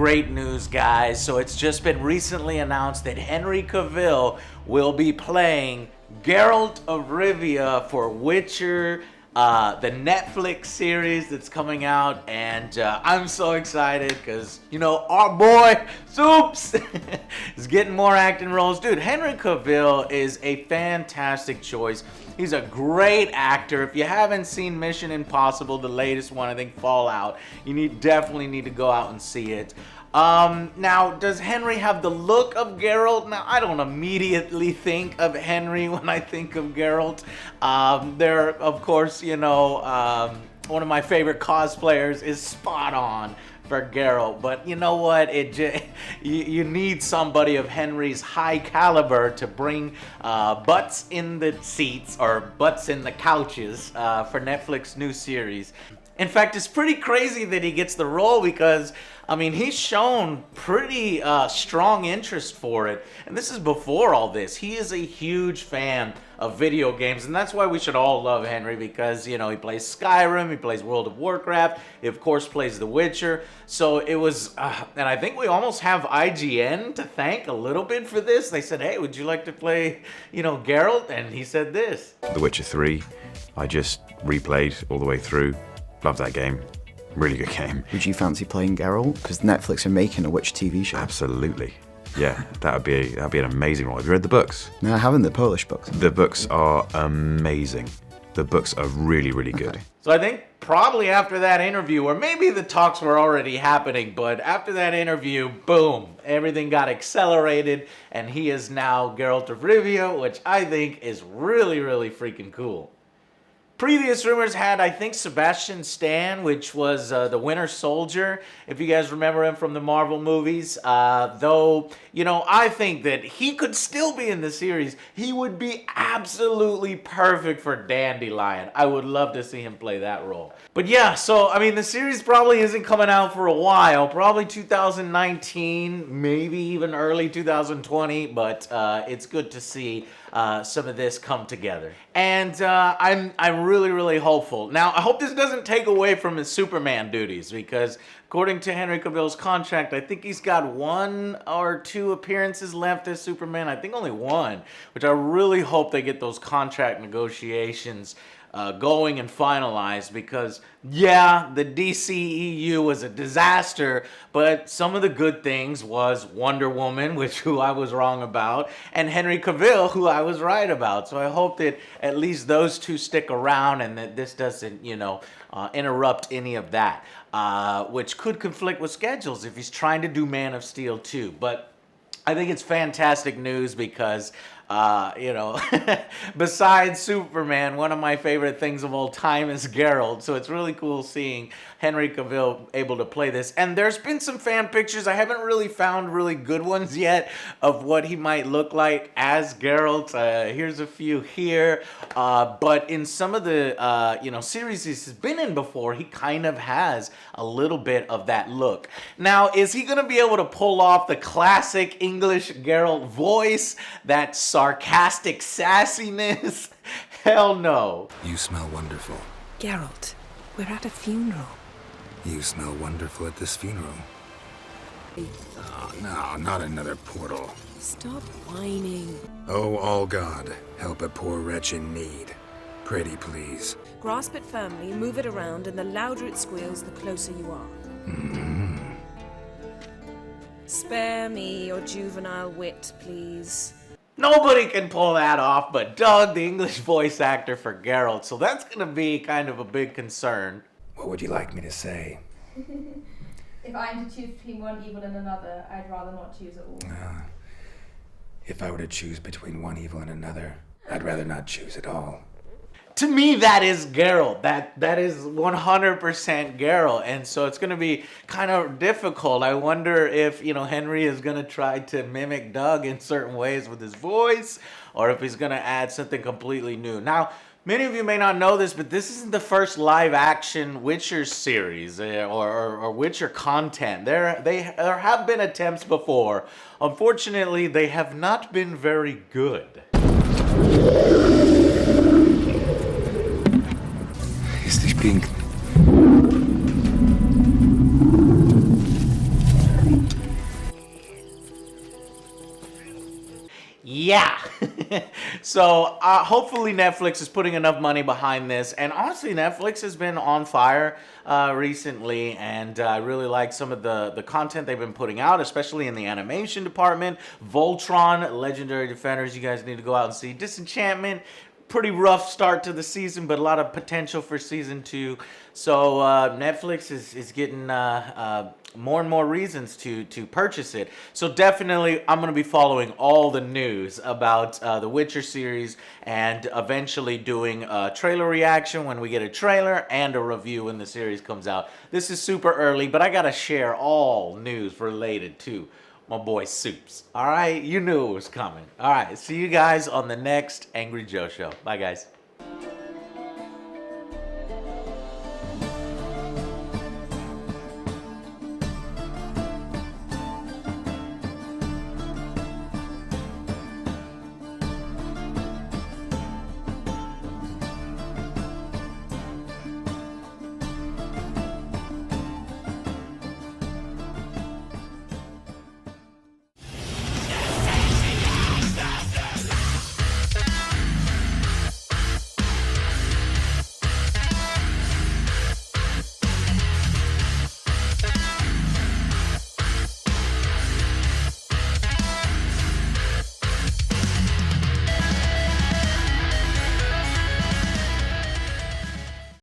great news, guys. So it's just been recently announced that Henry Cavill will be playing Geralt of Rivia for Witcher, the Netflix series that's coming out, and I'm so excited because, you know, our boy Supes is getting more acting roles. Dude, Henry Cavill is a fantastic choice. He's a great actor. If you haven't seen Mission Impossible, the latest one, I think Fallout, you definitely need to go out and see it. Now, does Henry have the look of Geralt? Now, I don't immediately think of Henry when I think of Geralt. There, of course, you know, one of my favorite cosplayers is spot on for Geralt, but you know what? You need somebody of Henry's high caliber to bring butts in the seats or butts in the couches for Netflix new series. In fact, it's pretty crazy that he gets the role because, I mean, he's shown pretty strong interest for it. And this is before all this. He is a huge fan of video games. And that's why we should all love Henry because, you know, he plays Skyrim, he plays World of Warcraft, he, of course, plays The Witcher. So it was, and I think we almost have IGN to thank a little bit for this. They said, hey, would you like to play, you know, Geralt? And he said this. The Witcher 3, I just replayed all the way through. Love that game. Really good game. Would you fancy playing Geralt? Because Netflix are making a Witcher TV show. Absolutely. Yeah, that'd be an amazing role. Have you read the books? No, I haven't. The Polish books. The books are amazing. The books are really, really good. Okay. So I think probably after that interview, or maybe the talks were already happening, but after that interview, boom, everything got accelerated, and he is now Geralt of Rivia, which I think is really, really freaking cool. Previous rumors had, I think, Sebastian Stan, which was the Winter Soldier, if you guys remember him from the Marvel movies. Though, you know, I think that he could still be in the series. He would be absolutely perfect for Dandelion. I would love to see him play that role. But yeah, so, I mean, the series probably isn't coming out for a while. Probably 2019, maybe even early 2020. But it's good to see some of this come together. And I'm really, really hopeful. Now, I hope this doesn't take away from his Superman duties, because according to Henry Cavill's contract, I think he's got 1 or 2 appearances left as Superman. I think only 1, which I really hope they get those contract negotiations going and finalized, because yeah, the DCEU was a disaster, but some of the good things was Wonder Woman, who I was wrong about, and Henry Cavill, who I was right about. So I hope that at least those two stick around and that this doesn't, you know, interrupt any of that, which could conflict with schedules if he's trying to do Man of Steel 2. But I think it's fantastic news because, you know, besides Superman, one of my favorite things of all time is Geralt. So it's really cool seeing Henry Cavill able to play this. And there's been some fan pictures. I haven't really found really good ones yet of what he might look like as Geralt. Here's a few here. But in some of the, you know, series he's been in before, he kind of has a little bit of that look. Now, is he going to be able to pull off the classic English Geralt voice, that sarcastic sassiness? Hell no. You smell wonderful. Geralt, we're at a funeral. You smell wonderful at this funeral. Oh, no, not another portal. Stop whining. Oh, all God, help a poor wretch in need. Pretty please. Grasp it firmly, move it around, and the louder it squeals, the closer you are. Mm-hmm. Spare me your juvenile wit, please. Nobody can pull that off but Doug, the English voice actor for Geralt. So that's going to be kind of a big concern. What would you like me to say? If I am to choose between one evil and another, I'd rather not choose at all. If I were to choose between one evil and another, I'd rather not choose at all. To me, that is Geralt. That is 100% Geralt. And so it's going to be kind of difficult. I wonder if, you know, Henry is going to try to mimic Doug in certain ways with his voice, or if he's going to add something completely new. Now, many of you may not know this, but this isn't the first live-action Witcher series or Witcher content. There have been attempts before. Unfortunately, they have not been very good. Jesteś piękny. Yeah. So hopefully Netflix is putting enough money behind this. And honestly, Netflix has been on fire recently, and I really like some of the content they've been putting out, especially in the animation department. Voltron, Legendary Defenders, you guys need to go out and see. Disenchantment, pretty rough start to the season, but a lot of potential for season 2. So Netflix is getting more and more reasons to purchase it. So definitely, I'm going to be following all the news about the Witcher series, and eventually doing a trailer reaction when we get a trailer, and a review when the series comes out. This is super early, but I got to share all news related to my boy Supes. All right, you knew it was coming. All right, see you guys on the next Angry Joe Show. Bye, guys.